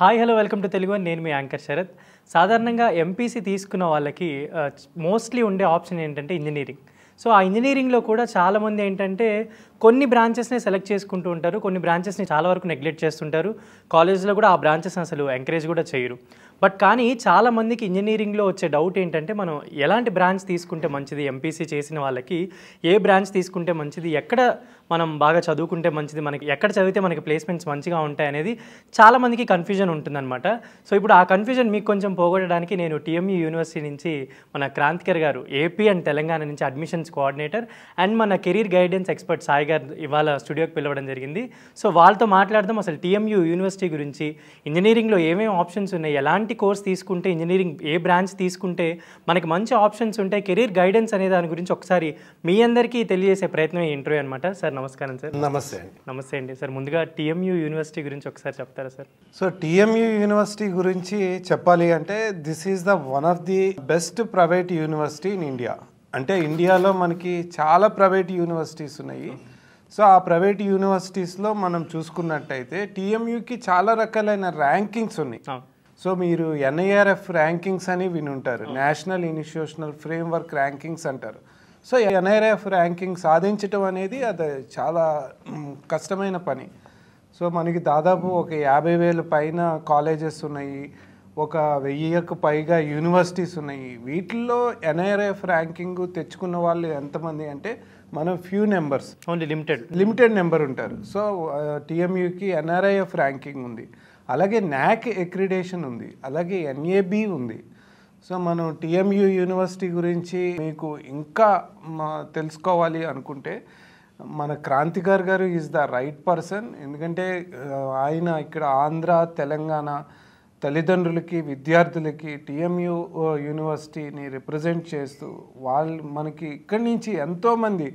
Hi hello welcome to Telugu one. నేను మీ anchor Sarath. సాధారణంగా MPC తీసుకున్న వాళ్ళకి మోస్ట్లీ ఉండే ఆప్షన్ ఏంటంటే ఇంజనీరింగ్. సో ఆ ఇంజనీరింగ్లో కూడా చాలామంది ఏంటంటే కొన్ని బ్రాంచెస్ని సెలెక్ట్ చేసుకుంటూ ఉంటారు, కొన్ని బ్రాంచెస్ని చాలా వరకు నెగ్లెక్ట్ చేస్తుంటారు. కాలేజ్లో కూడా ఆ బ్రాంచెస్ అసలు ఎంకరేజ్ కూడా చేయరు. బట్ కానీ చాలామందికి ఇంజనీరింగ్లో వచ్చే డౌట్ ఏంటంటే మనం ఎలాంటి బ్రాంచ్ తీసుకుంటే మంచిది, ఎంపీసీ చేసిన వాళ్ళకి ఏ బ్రాంచ్ తీసుకుంటే మంచిది, ఎక్కడ మనం బాగా చదువుకుంటే మంచిది, మనకి ఎక్కడ చదివితే మనకి ప్లేస్మెంట్స్ మంచిగా ఉంటాయి అనేది చాలామందికి కన్ఫ్యూజన్ ఉంటుందన్నమాట. సో ఇప్పుడు ఆ కన్ఫ్యూజన్ మీకు కొంచెం పోగొట్టడానికి నేను టీఎంయూ యూనివర్సిటీ నుంచి మన క్రాంతికర్ గారు, ఏపీ అండ్ తెలంగాణ నుంచి అడ్మిషన్స్ కోఆర్డినేటర్ అండ్ మన కెరీర్ గైడెన్స్ ఎక్స్పర్ట్ సాయి గారు ఇవాళ స్టూడియోకి పిలవడం జరిగింది. సో వాళ్ళతో మాట్లాడదాం అసలు టీఎంయూ యూనివర్సిటీ గురించి, ఇంజనీరింగ్లో ఏమేమి ఆప్షన్స్ ఉన్నాయి, ఎలాంటి కోర్స్ తీసుకుంటే ఇంజనీరింగ్ ఏ బ్రాంచ్ తీసుకుంటే మనకి మంచి ఆప్షన్స్ ఉంటాయి, కెరీర్ గైడెన్స్ అనే దాని గురించి ఒకసారి మీ అందరికీ తెలియజేసే ప్రయత్నం ఈ ఇంటర్వ్యూ అనమాట. సార్ నమస్కారం. సార్ నమస్తే. నమస్తే అండి. సార్ ముందుగా టీఎంయూ యూనివర్సిటీ గురించి ఒకసారి చెప్తారా సార్? సో టీఎంయూ యూనివర్సిటీ గురించి చెప్పాలి అంటే this is the one of the best private university in India. అంటే ఇండియాలో మనకి చాలా ప్రైవేట్ యూనివర్సిటీస్ ఉన్నాయి. సో ఆ ప్రైవేట్ యూనివర్సిటీస్లో మనం చూసుకున్నట్టయితే టీఎంయూకి చాలా రకాలైన ర్యాంకింగ్స్ ఉన్నాయి. సో మీరు ఎన్ఐఆర్ఎఫ్ ర్యాంకింగ్స్ అని వినుంటారు, నేషనల్ ఇన్స్టిట్యూషనల్ ఫ్రేమ్వర్క్ ర్యాంకింగ్స్ అంటారు. సో ఎన్ఐఆర్ఎఫ్ ర్యాంకింగ్ సాధించడం అనేది అది చాలా కష్టమైన పని. సో మనకి దాదాపు ఒక 50,000 పైన కాలేజెస్ ఉన్నాయి, ఒక 1000కు పైగా యూనివర్సిటీస్ ఉన్నాయి. వీటిల్లో ఎన్ఐఆర్ఎఫ్ ర్యాంకింగ్ తెచ్చుకున్న వాళ్ళు ఎంతమంది అంటే మనం few numbers, only limited number ఉంటారు. సో టీఎంయూకి ఎన్ఆర్ఐఎఫ్ ర్యాంకింగ్ ఉంది, అలాగే న్యాక్ అక్రిడేషన్ ఉంది, అలాగే ఎన్ఏబి ఉంది. సో మనం టీఎంయూ యూనివర్సిటీ గురించి మీకు ఇంకా తెలుసుకోవాలి అనుకుంటే మన క్రాంతికర్ గారు ఈజ్ ద రైట్ పర్సన్. ఎందుకంటే ఆయన ఇక్కడ ఆంధ్ర తెలంగాణ తల్లిదండ్రులకి విద్యార్థులకి టీఎంయూ యూనివర్సిటీని రిప్రజెంట్ చేస్తూ వాళ్ళు మనకి ఇక్కడి నుంచి ఎంతోమంది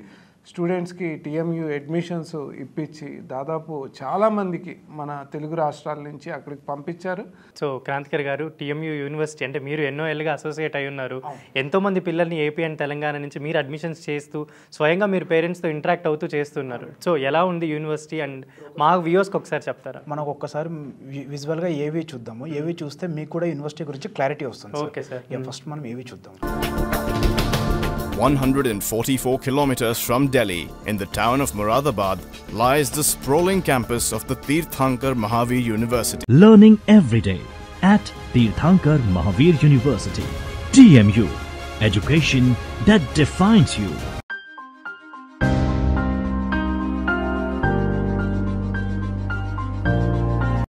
స్టూడెంట్స్కి టీఎంయూ అడ్మిషన్స్ ఇప్పించి దాదాపు చాలామందికి మన తెలుగు రాష్ట్రాల నుంచి అక్కడికి పంపించారు. సో క్రాంతికర్ గారు, టీఎంయూ యూనివర్సిటీ అంటే మీరు ఎన్నో ఏళ్ళుగా అసోసియేట్ అయి ఉన్నారు. ఎంతోమంది పిల్లల్ని ఏపీ అండ్ తెలంగాణ నుంచి మీరు అడ్మిషన్స్ చేస్తూ స్వయంగా మీరు పేరెంట్స్తో ఇంటరాక్ట్ అవుతూ చేస్తున్నారు. సో ఎలా ఉంది యూనివర్సిటీ అండ్ మా వ్యూవర్స్కి ఒకసారి చెప్తారా? మనకు ఒక్కసారి విజువల్గా ఏవి చూద్దాము. ఏవి చూస్తే మీకు కూడా యూనివర్సిటీ గురించి క్లారిటీ వస్తుంది. Okay sir. ఫస్ట్ మనం ఏవి చూద్దాం. 144 kilometers from Delhi, in the town of Moradabad, lies the sprawling campus of the Tirthankar Mahavir University. Learning every day at Tirthankar Mahavir University. TMU. Education that defines you.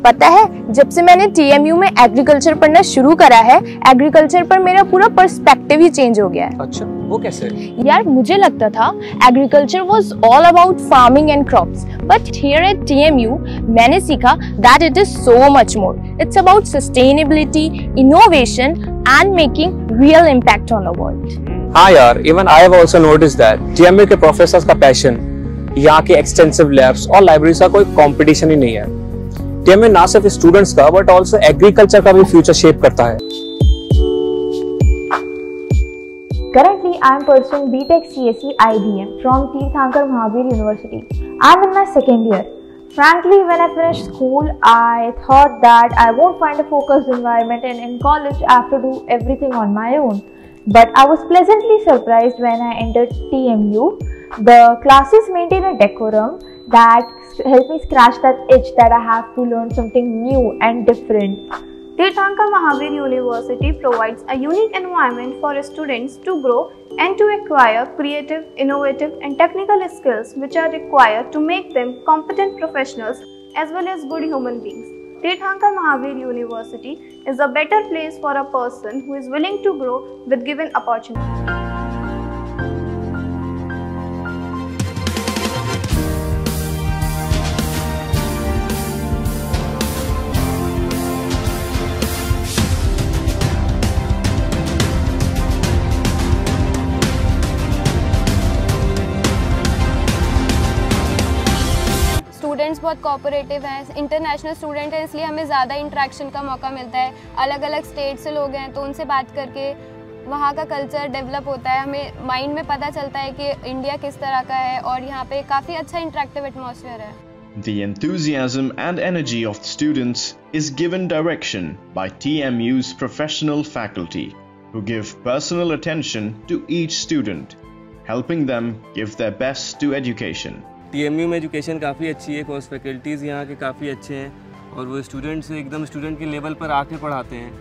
पता है, जब से मैंने TMU में agriculture पढ़ना शुरू करा है, एग्रीकल्चर पर मेरा पूरा पर्सपेक्टिव ही चेंज हो गया है। अच्छा, वो कैसे? यार मुझे लगता था agriculture was all about farming and crops, but here eight TMU मैंने सीखा that it is so much more. It's about sustainability, innovation and making real impact on the world. हाँ यार, even I have also noticed that TMU के professors का passion, यहाँ के extensive labs और libraries का कोई कंपटीशन ही नहीं है. टीएमयू ना सिर्फ स्टूडेंट्स का बट आल्सो एग्रीकल्चर का भी फ्यूचर शेप करता है. Currently, I am pursuing BTech CSE IBM from Tirthankar Mahavir University. I am in my second year. Frankly, when I finished school, I thought that I won't find a focused environment, and in college I have to do everything on my own. But I was pleasantly surprised when I entered TMU. The classes maintain a decorum that helped me scratch that itch that I have to learn something new and different. Tirthankar Mahavir University provides a unique environment for students to grow and to acquire creative, innovative and technical skills which are required to make them competent professionals as well as good human beings. Tirthankar Mahavir University is a better place for a person who is willing to grow with given opportunity. Students बहुत cooperative हैं, international student हैं, इसलिए हमें ज़्यादा interaction का मौका मिलता है. अलग अलग स्टेट से लोग हैं तो उनसे बात करके वहाँ का कल्चर डेवलप होता है. हमें माइंड में पता चलता है कि इंडिया किस तरह का है और यहाँ पे काफ़ी अच्छा इंटरेक्टिव एटमॉस्फेयर है. The enthusiasm and energy of the students is given direction by TMU's professional faculty, who give personal attention to each student, helping them give their best to education. TMU में education काफ़ी अच्छी है, course faculties यहाँ के काफ़ी अच्छे हैं और वो स्टूडेंट्स एकदम स्टूडेंट के लेवल पर आके पढ़ाते हैं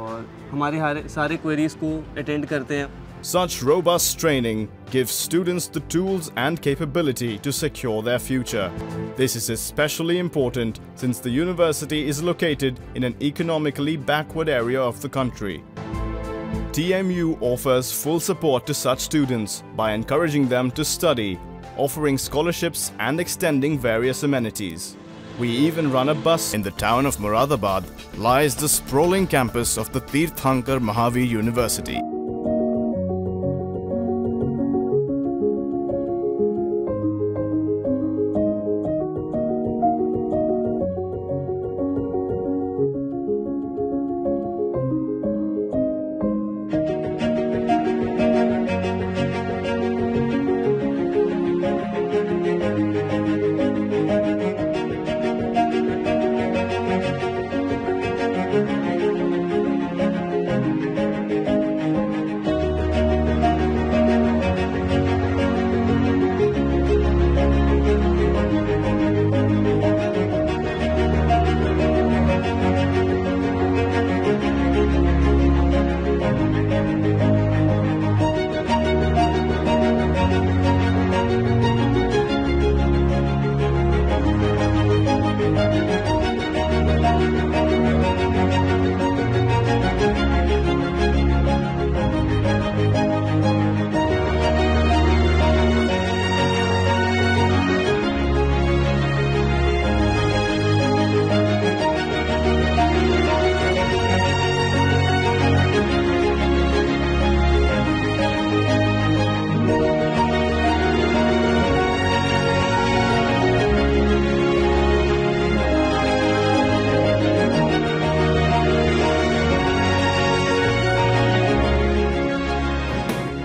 और हमारे सारे क्वेरीज़ को अटेंड करते हैं. Such robust training gives students the tools and capability to secure their future. This is especially important since the university is located in an economically backward area of the country. TMU offers full support to such students by encouraging them to study, offering scholarships and extending various amenities. We even run a bus. In the town of Moradabad lies the sprawling campus of the Tirthankar Mahavir University.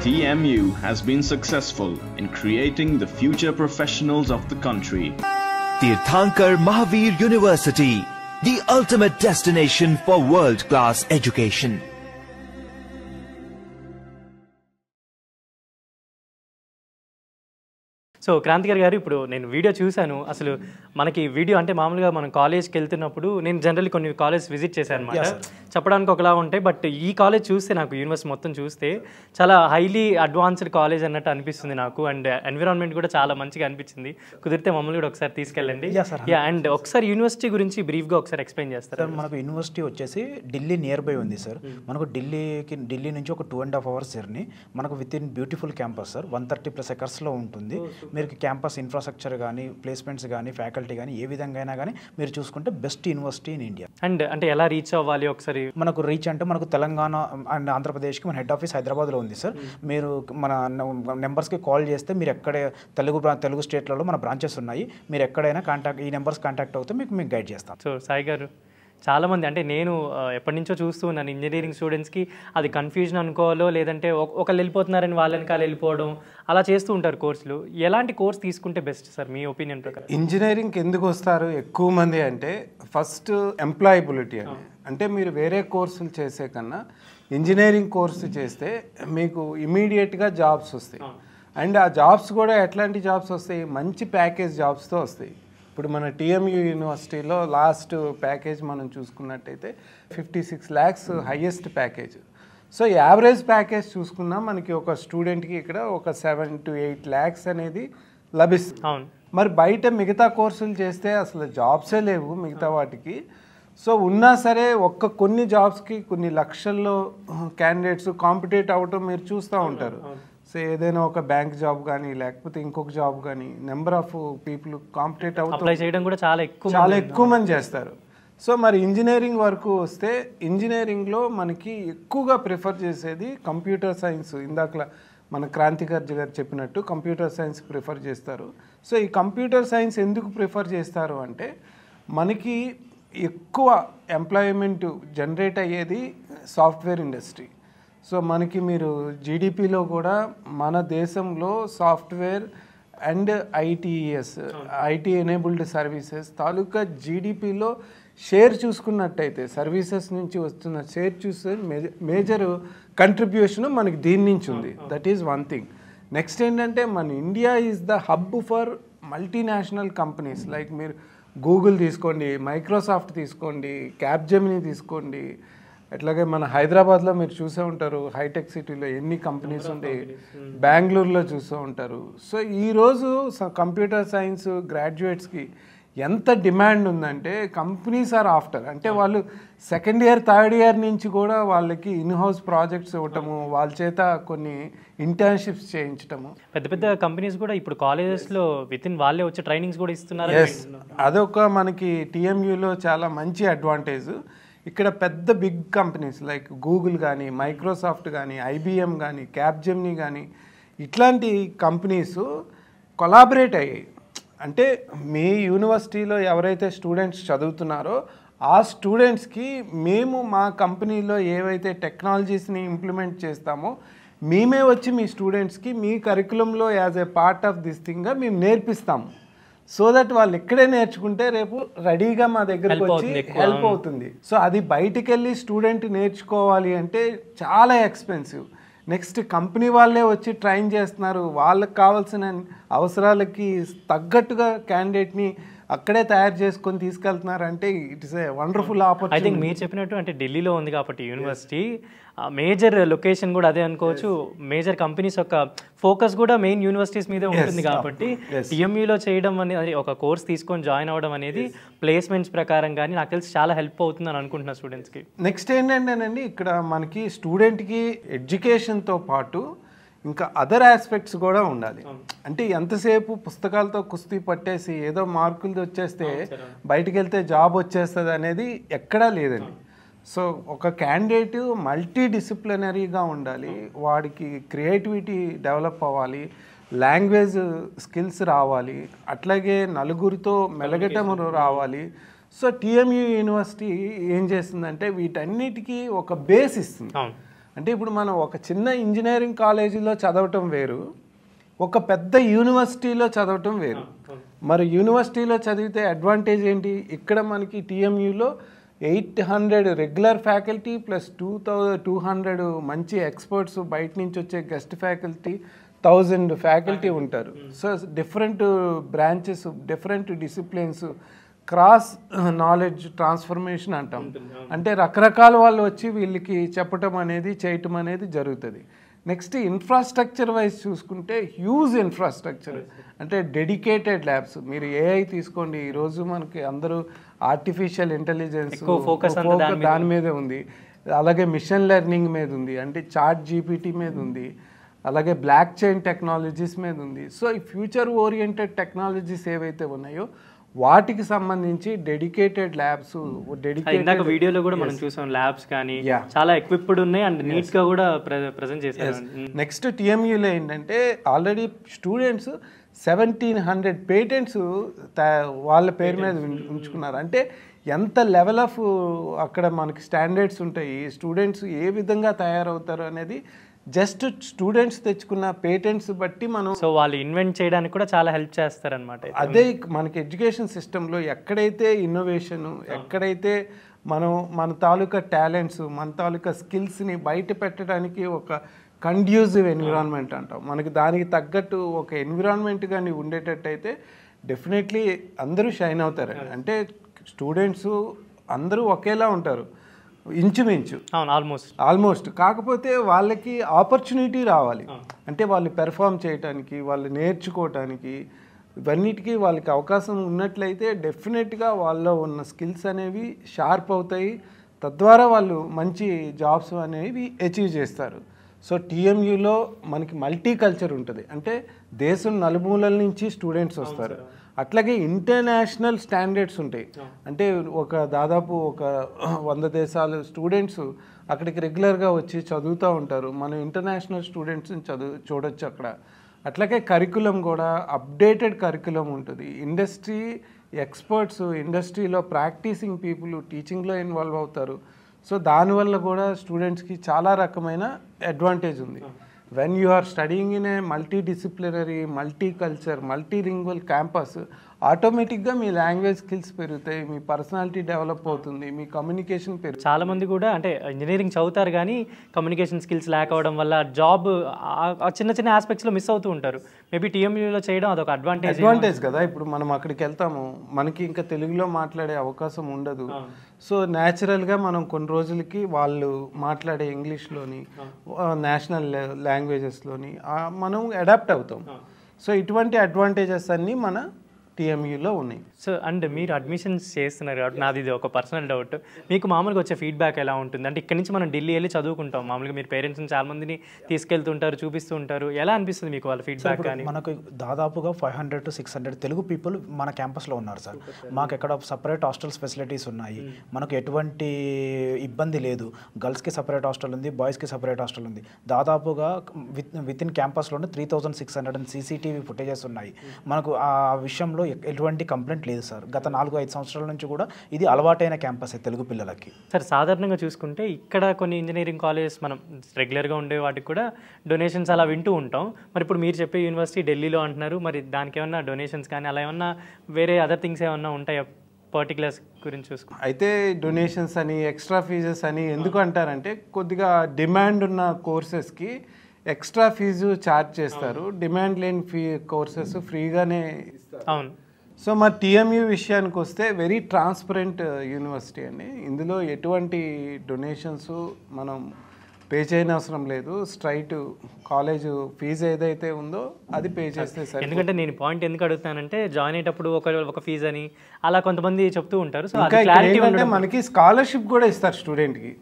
TMU has been successful in creating the future professionals of the country. Tirthankar Mahavir University, the ultimate destination for world-class education. So Kranthikar గారు, ఇప్పుడు నేను video చూశాను. అసలు మనకి video అంటే మామూలుగా మనం కాలేజ్కి వెళ్తున్నప్పుడు నేను జనరల్లీ కొన్ని కాలేజ్ విజిట్ చేశాను అనమాట. చెప్పడానికి ఒకలా ఉంటాయి, బట్ ఈ కాలేజ్ చూస్తే నాకు యూనివర్సిటీ మొత్తం చూస్తే చాలా హైలీ అడ్వాన్స్డ్ కాలేజ్ అన్నట్టు అనిపిస్తుంది నాకు. అండ్ ఎన్విరాన్మెంట్ కూడా చాలా మంచిగా అనిపించింది. కుదిరితే మమ్మల్ని కూడా ఒకసారి తీసుకెళ్ళండి. అండ్ ఒకసారి యూనివర్సిటీ గురించి బ్రీఫ్గా ఒకసారి ఎక్స్ప్లెయిన్ చేస్తారు. సార్, మనకు యూనివర్సిటీ వచ్చేసి ఢిల్లీ నియర్ బై ఉంది సార్. మనకు ఢిల్లీ నుంచి ఒక 2.5 hours జర్నీ. మనకు with in beautiful campus sir, 130+ acres ఉంటుంది. మీరు క్యాంపస్ ఇన్ఫ్రాస్ట్రక్చర్ కానీ, ప్లేస్మెంట్స్ కానీ, ఫ్యాకల్టీ కానీ ఏ విధంగా అయినా కానీ మీరు చూసుకుంటే best university in India. And అంటే ఎలా రీచ్ అవ్వాలి ఒకసారి? మనకు రీచ్ అంటే మనకు తెలంగాణ అండ్ ఆంధ్రప్రదేశ్కి మన హెడ్ ఆఫీస్ హైదరాబాద్లో ఉంది సార్. మీరు మన నెంబర్స్కి కాల్ చేస్తే మీరు ఎక్కడ తెలుగు స్టేట్లలో మన బ్రాంచెస్ ఉన్నాయి. మీరు ఎక్కడైనా ఈ నెంబర్స్ కాంటాక్ట్ అవుతే మీకు గైడ్ చేస్తాం. సో సాయి గారు, చాలామంది అంటే నేను ఎప్పటి నుంచో చూస్తూ ఉన్నాను ఇంజనీరింగ్ స్టూడెంట్స్కి అది కన్ఫ్యూజన్ అనుకోవాలో, లేదంటే ఒకళ్ళు వెళ్ళిపోతున్నారని వాళ్ళ వెనకాల వెళ్ళిపోవడం అలా చేస్తూ ఉంటారు కోర్సులు. ఎలాంటి కోర్స్ తీసుకుంటే బెస్ట్ సార్ మీ ఒపీనియన్ ప్రకారం? ఇంజనీరింగ్కి ఎందుకు వస్తారు ఎక్కువ మంది అంటే ఫస్ట్ ఎంప్లాయబిలిటీ అని. అంటే మీరు వేరే కోర్సులు చేసే కన్నా ఇంజనీరింగ్ కోర్సు చేస్తే మీకు ఇమీడియట్గా జాబ్స్ వస్తాయి. అండ్ ఆ జాబ్స్ కూడా ఎట్లాంటి జాబ్స్ వస్తాయి? మంచి ప్యాకేజ్ జాబ్స్తో వస్తాయి. ఇప్పుడు మన TMU యూనివర్సిటీలో లాస్ట్ ప్యాకేజ్ మనం చూసుకున్నట్టయితే 56 lakhs highest package. So average package చూసుకున్నా మనకి ఒక స్టూడెంట్కి ఇక్కడ ఒక 7 to 8 lakhs అనేది లభిస్తుంది. మరి బయట మిగతా కోర్సులు చేస్తే అసలు జాబ్సే లేవు మిగతా వాటికి. సో ఉన్నా సరే కొన్ని జాబ్స్కి కొన్ని లక్షల్లో క్యాండిడేట్స్ కాంపిటేట్ అవ్వటం మీరు చూస్తూ ఉంటారు. సో ఏదైనా ఒక బ్యాంక్ జాబ్ కానీ లేకపోతే ఇంకొక జాబ్ కానీ నెంబర్ ఆఫ్ పీపుల్ కాంపిటేట్ చేయడం కూడా చాలా ఎక్కువ మంది చేస్తారు. సో మరి ఇంజనీరింగ్ వరకు వస్తే ఇంజనీరింగ్లో మనకి ఎక్కువగా ప్రిఫర్ చేసేది కంప్యూటర్ సైన్స్. ఇందాక మన క్రాంతికర్ గారు చెప్పినట్టు కంప్యూటర్ సైన్స్ ప్రిఫర్ చేస్తారు. సో ఈ కంప్యూటర్ సైన్స్ ఎందుకు ప్రిఫర్ చేస్తారు అంటే మనకి ఎక్కువ ఎంప్లాయ్మెంట్ జనరేట్ అయ్యేది సాఫ్ట్వేర్ ఇండస్ట్రీ. సో మనకి మీరు జీడిపిలో కూడా మన దేశంలో software and ITES, IT enabled services తాలూకా జీడిపిలో షేర్ చూసుకున్నట్టయితే, సర్వీసెస్ నుంచి వస్తున్న షేర్ చూస్తే మేజర్ కంట్రిబ్యూషన్ మనకి దీని నుంచి ఉంది. That is one thing. Next ఏంటంటే మన India is the hub for multinational companies. Like మీరు గూగుల్ తీసుకోండి, మైక్రోసాఫ్ట్ తీసుకోండి, క్యాప్జెమినీ తీసుకోండి, అట్లాగే మన హైదరాబాద్లో మీరు చూసే ఉంటారు హైటెక్ సిటీలో ఎన్ని కంపెనీస్ ఉంటాయి, బెంగళూరులో చూస్తూ ఉంటారు. సో ఈరోజు కంప్యూటర్ సైన్స్ గ్రాడ్యుయేట్స్కి ఎంత డిమాండ్ ఉందంటే కంపెనీస్ ఆర్ ఆఫ్టర్. అంటే వాళ్ళు సెకండ్ ఇయర్ థర్డ్ ఇయర్ నుంచి కూడా వాళ్ళకి ఇన్హౌస్ ప్రాజెక్ట్స్ ఇవ్వటము, వాళ్ళ చేత కొన్ని ఇంటర్న్షిప్స్ చేయించటము. పెద్ద పెద్ద కంపెనీస్ కూడా ఇప్పుడు కాలేజెస్లో వితిన్ వాళ్ళే వచ్చి ట్రైనింగ్స్ కూడా ఇస్తున్నారు. అదొక మనకి టీఎంయూలో చాలా మంచి అడ్వాంటేజ్. ఇక్కడ పెద్ద బిగ్ కంపెనీస్ లైక్ గూగుల్ కానీ, మైక్రోసాఫ్ట్ కానీ, ఐబిఎం కానీ, క్యాప్జెమినీ కానీ ఇట్లాంటి కంపెనీస్ కొలాబరేట్ అయ్యాయి. అంటే మీ యూనివర్సిటీలో ఎవరైతే స్టూడెంట్స్ చదువుతున్నారో ఆ స్టూడెంట్స్కి మేము మా కంపెనీలో ఏవైతే టెక్నాలజీస్ని ఇంప్లిమెంట్ చేస్తామో మేమే వచ్చి మీ స్టూడెంట్స్కి మీ కరికులంలో as a part of this థింగ్గా మేము నేర్పిస్తాము. సో దట్ వాళ్ళు ఇక్కడే నేర్చుకుంటే రేపు రెడీగా మా దగ్గరకు వచ్చి హెల్ప్ అవుతుంది. సో అది బయటికి వెళ్ళి స్టూడెంట్ నేర్చుకోవాలి అంటే చాలా ఎక్స్పెన్సివ్. నెక్స్ట్ కంపెనీ వాళ్ళే వచ్చి ట్రైన్ చేస్తున్నారు, వాళ్ళకి కావాల్సిన అవసరాలకి తగ్గట్టుగా క్యాండిడేట్ని అక్కడే తయారు చేసుకొని తీసుకెళ్తున్నారు. అంటే it is a wonderful opportunity. I think మీరు చెప్పినట్టు అంటే ఢిల్లీలో ఉంది కాబట్టి యూనివర్సిటీ మేజర్ లొకేషన్ కూడా అదే అనుకోవచ్చు. మేజర్ కంపెనీస్ యొక్క ఫోకస్ కూడా మెయిన్ యూనివర్సిటీస్ మీదే ఉంటుంది కాబట్టి టీఎంయూలో చేయడం అనేది ఒక కోర్స్ తీసుకొని జాయిన్ అవ్వడం అనేది ప్లేస్మెంట్స్ ప్రకారం కానీ నాకు తెలిసి చాలా హెల్ప్ అవుతుంది అని అనుకుంటున్నా స్టూడెంట్స్కి. నెక్స్ట్ ఏంటంటేనండి ఇక్కడ మనకి స్టూడెంట్కి ఎడ్యుకేషన్తో పాటు ఇంకా అదర్ ఆస్పెక్ట్స్ కూడా ఉండాలి. అంటే ఎంతసేపు పుస్తకాలతో కుస్తీ పట్టేసి ఏదో మార్కులు వచ్చేస్తే బయటికి వెళ్తే జాబ్ వచ్చేస్తుంది అనేది ఎక్కడా లేదండి. సో ఒక క్యాండిడేట్ మల్టీ డిసిప్లినరీగా ఉండాలి, వాడికి క్రియేటివిటీ డెవలప్ అవ్వాలి, లాంగ్వేజ్ స్కిల్స్ రావాలి, అట్లాగే నలుగురితో మెలగటం రావాలి. సో టీఎంయూ యూనివర్సిటీ ఏం చేస్తుందంటే వీటన్నిటికీ ఒక బేస్ ఇస్తుంది. అంటే ఇప్పుడు మనం ఒక చిన్న ఇంజనీరింగ్ కాలేజీలో చదవటం వేరు, ఒక పెద్ద యూనివర్సిటీలో చదవటం వేరు. మరి యూనివర్సిటీలో చదివితే అడ్వాంటేజ్ ఏంటి? ఇక్కడ మనకి టీఎంయూలో 800 రెగ్యులర్ ఫ్యాకల్టీ ప్లస్ 2200 మంచి ఎక్స్పర్ట్స్, బయట నుంచి వచ్చే గెస్ట్ ఫ్యాకల్టీ 1000 ఫ్యాకల్టీ ఉంటారు. So different branches, different disciplines, cross knowledge transformation అంటాం. అంటే రకరకాల వాళ్ళు వచ్చి వీళ్ళకి చెప్పటం అనేది చేయటం అనేది జరుగుతుంది. నెక్స్ట్ ఇన్ఫ్రాస్ట్రక్చర్ వైజ్ చూసుకుంటే హ్యూజ్ ఇన్ఫ్రాస్ట్రక్చర్, అంటే డెడికేటెడ్ ల్యాబ్స్. మీరు ఏఐ తీసుకోండి, ఈరోజు మనకి అందరూ ఆర్టిఫిషియల్ ఇంటెలిజెన్స్ దాని మీదే ఉంది, అలాగే మిషన్ లెర్నింగ్ మీద ఉంది, అంటే చాట్ జీపీటీ మీద ఉంది, అలాగే బ్లాక్ చైన్ టెక్నాలజీస్ మీద ఉంది. సో ఈ ఫ్యూచర్ ఓరియంటెడ్ టెక్నాలజీస్ ఏవైతే ఉన్నాయో వాటికి సంబంధించి డెడికేటెడ్ ల్యాబ్స్, ఇందాక వీడియోలో కూడా మనం చూసాం ల్యాబ్స్ కానీ చాలా ఎక్విప్డ్ ఉన్నాయి అండ్ నీట్ గా కూడా ప్రెజెంట్ చేశారు. నెక్స్ట్ టీఎంయూలో ఏంటంటే ఆల్రెడీ స్టూడెంట్స్ 1700 పేటెంట్స్ వాళ్ళ పేరు మీద ఉంచుకున్నారు. అంటే ఎంత లెవెల్ ఆఫ్ అక్కడ మనకి స్టాండర్డ్స్ ఉంటాయి, స్టూడెంట్స్ ఏ విధంగా తయారవుతారు అనేది జస్ట్ స్టూడెంట్స్ తెచ్చుకున్న పేటెంట్స్ బట్టి మనం, సో వాళ్ళు ఇన్వెంట్ చేయడానికి కూడా చాలా హెల్ప్ చేస్తారనమాట. అదే మనకి ఎడ్యుకేషన్ సిస్టంలో ఎక్కడైతే ఇన్నోవేషన్, ఎక్కడైతే మన తాలూకా టాలెంట్స్, మన తాలూకా స్కిల్స్ని బయట పెట్టడానికి ఒక కండ్యూజివ్ ఎన్విరాన్మెంట్ అంటాం, మనకి దానికి తగ్గట్టు ఒక ఎన్విరాన్మెంట్ కానీ ఉండేటట్టయితే డెఫినెట్లీ అందరూ షైన్ అవుతారు. అంటే స్టూడెంట్స్ అందరూ ఒకేలా ఉంటారు ఇంచుమించు, ఆల్మోస్ట్. కాకపోతే వాళ్ళకి ఆపర్చునిటీ రావాలి, అంటే వాళ్ళు పెర్ఫామ్ చేయడానికి, వాళ్ళు నేర్చుకోవటానికి, ఇవన్నిటికీ వాళ్ళకి అవకాశం ఉన్నట్లయితే డెఫినెట్గా వాళ్ళలో ఉన్న స్కిల్స్ అనేవి షార్ప్ అవుతాయి, తద్వారా వాళ్ళు మంచి జాబ్స్ అనేవి అచీవ్ చేస్తారు. సో టీఎంయూలో మనకి మల్టీ కల్చర్ ఉంటుంది, అంటే దేశం నలుమూలల నుంచి స్టూడెంట్స్ వస్తారు. అట్లాగే ఇంటర్నేషనల్ స్టాండర్డ్స్ ఉంటాయి, అంటే దాదాపు ఒక 100 దేశాల స్టూడెంట్స్ అక్కడికి రెగ్యులర్గా వచ్చి చదువుతూ ఉంటారు. మనం ఇంటర్నేషనల్ స్టూడెంట్స్ని చూడొచ్చు అక్కడ. అట్లాగే కరికులం కూడా అప్డేటెడ్ కరికులం ఉంటుంది. ఇండస్ట్రీ ఎక్స్పర్ట్స్, ఇండస్ట్రీలో ప్రాక్టీసింగ్ పీపుల్ టీచింగ్లో ఇన్వాల్వ్ అవుతారు. సో దానివల్ల కూడా స్టూడెంట్స్కి చాలా రకమైన అడ్వాంటేజ్ ఉంది. when you are studying in a multidisciplinary, multicultural, multilingual campus, ఆటోమేటిక్గా మీ లాంగ్వేజ్ స్కిల్స్ పెరుగుతాయి, మీ పర్సనాలిటీ డెవలప్ అవుతుంది, మీ కమ్యూనికేషన్ పెరుగుతుంది. చాలామంది కూడా అంటే ఇంజనీరింగ్ చదువుతారు కానీ కమ్యూనికేషన్ స్కిల్స్ ల్యాక్ అవ్వడం వల్ల జాబ్ చిన్న చిన్న ఆస్పెక్ట్స్లో మిస్ అవుతూ ఉంటారు. మేబీ టీఎంయూలో చేయడం అదొక అడ్వాంటేజ్ కదా. ఇప్పుడు మనం అక్కడికి వెళ్తాము, మనకి ఇంకా తెలుగులో మాట్లాడే అవకాశం ఉండదు. సో న్యాచురల్గా మనం కొన్ని రోజులకి వాళ్ళు మాట్లాడే ఇంగ్లీష్లోని, నేషనల్ లాంగ్వేజెస్లోని మనం అడాప్ట్ అవుతాం. సో ఇటువంటి అడ్వాంటేజెస్ అన్నీ మన టీఎంయూలో ఉన్నాయి. సో అండ్ మీరు అడ్మిషన్స్ చేస్తున్నారు కాబట్టి నాది ఇది ఒక పర్సనల్ డౌట్, మీకు మామూలుగా వచ్చే ఫీడ్బ్యాక్ ఎలా ఉంటుంది? అంటే ఇక్కడ నుంచి మనం ఢిల్లీ వెళ్ళి చదువుకుంటాం, మామూలుగా మీరు పేరెంట్స్ని చాలా మందిని తీసుకెళ్తుంటారు, చూపిస్తూ ఉంటారు, ఎలా అనిపిస్తుంది మీకు వాళ్ళ ఫీడ్బ్యాక్? కానీ మనకు దాదాపుగా 500 to 600 తెలుగు పీపుల్ మన క్యాంపస్లో ఉన్నారు సార్. మాకు ఎక్కడ సపరేట్ హాస్టల్స్ ఫెసిలిటీస్ ఉన్నాయి, మనకు ఎటువంటి ఇబ్బంది లేదు. గర్ల్స్కి సపరేట్ హాస్టల్ ఉంది, బాయ్స్కి సపరేట్ హాస్టల్ ఉంది. దాదాపుగా విత్ ఇన్ క్యాంపస్లోనే 3600 CCTV ఫుటేజెస్ ఉన్నాయి. మనకు ఆ విషయంలో ఎటువంటి కంప్లైంట్ లేదు సార్. గత 4-5 సంవత్సరాల నుంచి కూడా ఇది అలవాటైన క్యాంపస్ తెలుగు పిల్లలకి. సార్ సాధారణంగా చూసుకుంటే ఇక్కడ కొన్ని ఇంజనీరింగ్ కాలేజెస్ మనం రెగ్యులర్గా ఉండే వాటికి కూడా డొనేషన్స్ అలా వింటూ ఉంటాం. మరి ఇప్పుడు మీరు చెప్పే యూనివర్సిటీ ఢిల్లీలో అంటున్నారు, మరి దానికి ఏమన్నా డొనేషన్స్ కానీ అలా ఏమన్నా వేరే అదర్ థింగ్స్ ఏమన్నా ఉంటాయా పర్టికులర్స్ గురించి చూసుకో? అయితే డొనేషన్స్ అని, ఎక్స్ట్రా ఫీజెస్ అని ఎందుకు అంటారంటే కొద్దిగా డిమాండ్ ఉన్న కోర్సెస్కి ఎక్స్ట్రా ఫీజు ఛార్జ్ చేస్తారు, డిమాండ్ లేని కోర్సెస్ ఫ్రీగానే ఇస్తారు. అవును. సో మా టీఎంయూ విషయానికి వస్తే వెరీ ట్రాన్స్పరెంట్ యూనివర్సిటీ అండి. ఇందులో ఎటువంటి డొనేషన్స్ మనం పే చేయని అవసరం లేదు. స్ట్రైట్ కాలేజ్ ఫీజు ఏదైతే ఉందో అది పే చేస్తే సరే. ఎందుకంటే నేను పాయింట్ ఎందుకు అడుగుతానంటే జాయిన్ అయ్యేటప్పుడు ఒక ఫీజు అని అలా కొంతమంది చెప్తూ ఉంటారు. సో ఏంటంటే మనకి స్కాలర్షిప్ కూడా ఇస్తారు స్టూడెంట్కి.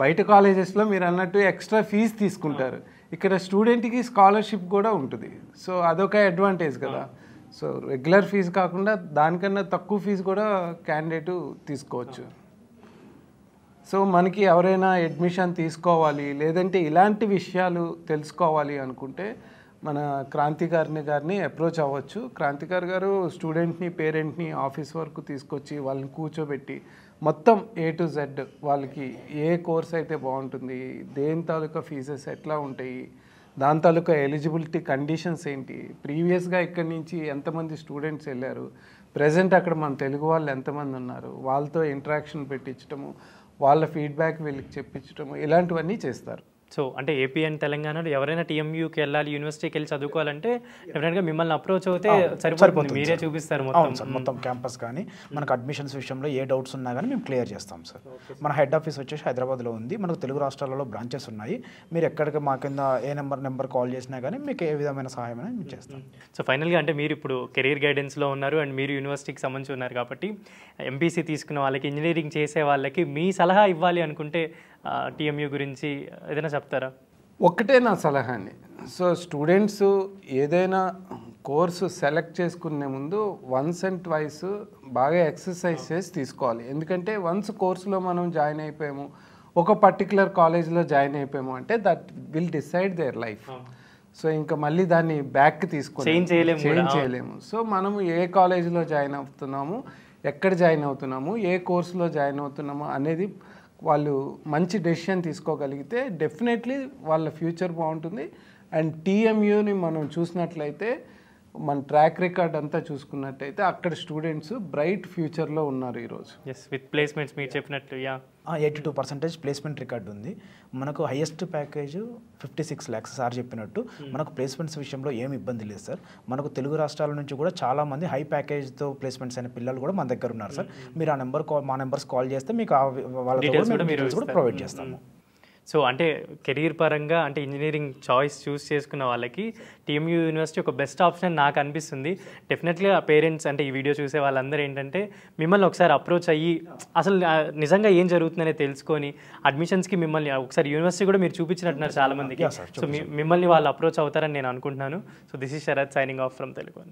బయట కాలేజెస్లో మీరు అన్నట్టు ఎక్స్ట్రా ఫీజు తీసుకుంటారు, ఇక్కడ స్టూడెంట్కి స్కాలర్షిప్ కూడా ఉంటుంది. సో అదొక అడ్వాంటేజ్ కదా. సో రెగ్యులర్ ఫీజు కాకుండా దానికన్నా తక్కువ ఫీజు కూడా క్యాండిడేట్ తీసుకోవచ్చు. సో మనకి ఎవరైనా అడ్మిషన్ తీసుకోవాలి లేదంటే ఇలాంటి విషయాలు తెలుసుకోవాలి అనుకుంటే మన క్రాంతి గారిని అప్రోచ్ అవ్వచ్చు. క్రాంతికార్ గారు స్టూడెంట్ని, పేరెంట్ని ఆఫీస్ వరకు తీసుకొచ్చి వాళ్ళని కూర్చోబెట్టి మొత్తం A to Z వాళ్ళకి ఏ కోర్స్ అయితే బాగుంటుంది, దేని తాలూకా ఫీజెస్ ఎట్లా ఉంటాయి, దాని తాలూకా ఎలిజిబిలిటీ కండిషన్స్ ఏంటి, ప్రీవియస్గా ఇక్కడి నుంచి ఎంతమంది స్టూడెంట్స్ వెళ్ళారు, ప్రజెంట్ అక్కడ మన తెలుగు వాళ్ళు ఎంతమంది ఉన్నారు, వాళ్ళతో ఇంటరాక్షన్ పెట్టించడము, వాళ్ళ ఫీడ్బ్యాక్ వీళ్ళకి చెప్పించడము, ఇలాంటివన్నీ చేస్తారు. సో అంటే ఏపీ అండ్ తెలంగాణలో ఎవరైనా టీఎంయూకి వెళ్ళాలి, యూనివర్సిటీకి వెళ్ళి చదువుకోవాలంటే డెఫినెట్గా మిమ్మల్ని అప్రోచ్ అవుతే సరిపోతుంది, మీరే చూపిస్తారు మొత్తం క్యాంపస్. కానీ మనకు అడ్మిషన్స్ విషయంలో ఏ డౌట్స్ ఉన్నా కానీ మేము క్లియర్ చేస్తాం సార్. మన హెడ్ ఆఫీస్ వచ్చేసి హైదరాబాద్లో ఉంది, మనకు తెలుగు రాష్ట్రాలలో బ్రాంచెస్ ఉన్నాయి. మీరు ఎక్కడికి మా కింద ఏ నెంబర్ కాల్ చేసినా కానీ మీకు ఏ విధమైన సహాయం అయినా మేము చేస్తాం. సో ఫైనల్గా అంటే మీరు ఇప్పుడు కెరీర్ గైడెన్స్లో ఉన్నారు అండ్ మీరు యూనివర్సిటీకి సంబంధించి ఉన్నారు కాబట్టి ఎంపీసీ తీసుకున్న వాళ్ళకి, ఇంజనీరింగ్ చేసే వాళ్ళకి మీ సలహా ఇవ్వాలి అనుకుంటే టీఎంయూ గురించి ఏదైనా చెప్తారా? ఒక్కటే నా సలహాని, సో స్టూడెంట్స్ ఏదైనా కోర్సు సెలెక్ట్ చేసుకునే ముందు వన్స్ అండ్ ట్వైస్ బాగా ఎక్సర్సైజ్ చేసి తీసుకోవాలి. ఎందుకంటే వన్స్ కోర్సులో మనం జాయిన్ అయిపోయాము, ఒక పర్టికులర్ కాలేజ్లో జాయిన్ అయిపోయాము అంటే that will decide their life. So ఇంకా మళ్ళీ దాన్ని బ్యాక్కి తీసుకొని చేంజ్ చేయలేము. సో మనము ఏ కాలేజీలో జాయిన్ అవుతున్నాము, ఎక్కడ జాయిన్ అవుతున్నాము, ఏ కోర్సులో జాయిన్ అవుతున్నాము అనేది వాళ్ళు మంచి డెసిషన్ తీసుకోగలిగితే డెఫినెట్లీ వాళ్ళ ఫ్యూచర్ బాగుంటుంది. అండ్ టీఎంయూని మనం చూసినట్లయితే మన ట్రాక్ రికార్డ్ అంతా చూసుకున్నట్టయితే అక్కడ స్టూడెంట్స్ బ్రైట్ ఫ్యూచర్లో ఉన్నారు ఈరోజు. విత్ ప్లేస్మెంట్స్ మీరు చెప్పినట్టు 82% ప్లేస్మెంట్ రికార్డు ఉంది. మనకు హైయెస్ట్ ప్యాకేజ్ 56 lakhs సార్ చెప్పినట్టు. మనకు ప్లేస్మెంట్స్ విషయంలో ఏమి ఇబ్బంది లేదు సార్. మనకు తెలుగు రాష్ట్రాల నుంచి కూడా చాలామంది హై ప్యాకేజ్తో ప్లేస్మెంట్స్ అయిన పిల్లలు కూడా మన దగ్గర ఉన్నారు సార్. మీరు మా నెంబర్స్ కాల్ చేస్తే మీకు వాళ్ళ డీటెయిల్స్ కూడా ప్రొవైడ్ చేస్తాము. సో అంటే కెరీర్ పరంగా అంటే ఇంజనీరింగ్ చాయిస్ చూస్ చేసుకున్న వాళ్ళకి టీఎంయూ యూనివర్సిటీ ఒక బెస్ట్ ఆప్షన్ నాకు అనిపిస్తుంది. డెఫినెట్గా పేరెంట్స్ అంటే ఈ వీడియో చూసే వాళ్ళందరూ ఏంటంటే మిమ్మల్ని ఒకసారి అప్రోచ్ అయ్యి అసలు నిజంగా ఏం జరుగుతుందనే తెలుసుకొని అడ్మిషన్స్కి మిమ్మల్ని ఒకసారి యూనివర్సిటీ కూడా మీరు చూపించినట్టున్నారు చాలామందికి. సో మిమ్మల్ని వాళ్ళు అప్రోచ్ అవుతారని నేను అనుకుంటున్నాను. So this is Sharath signing off from Telugu.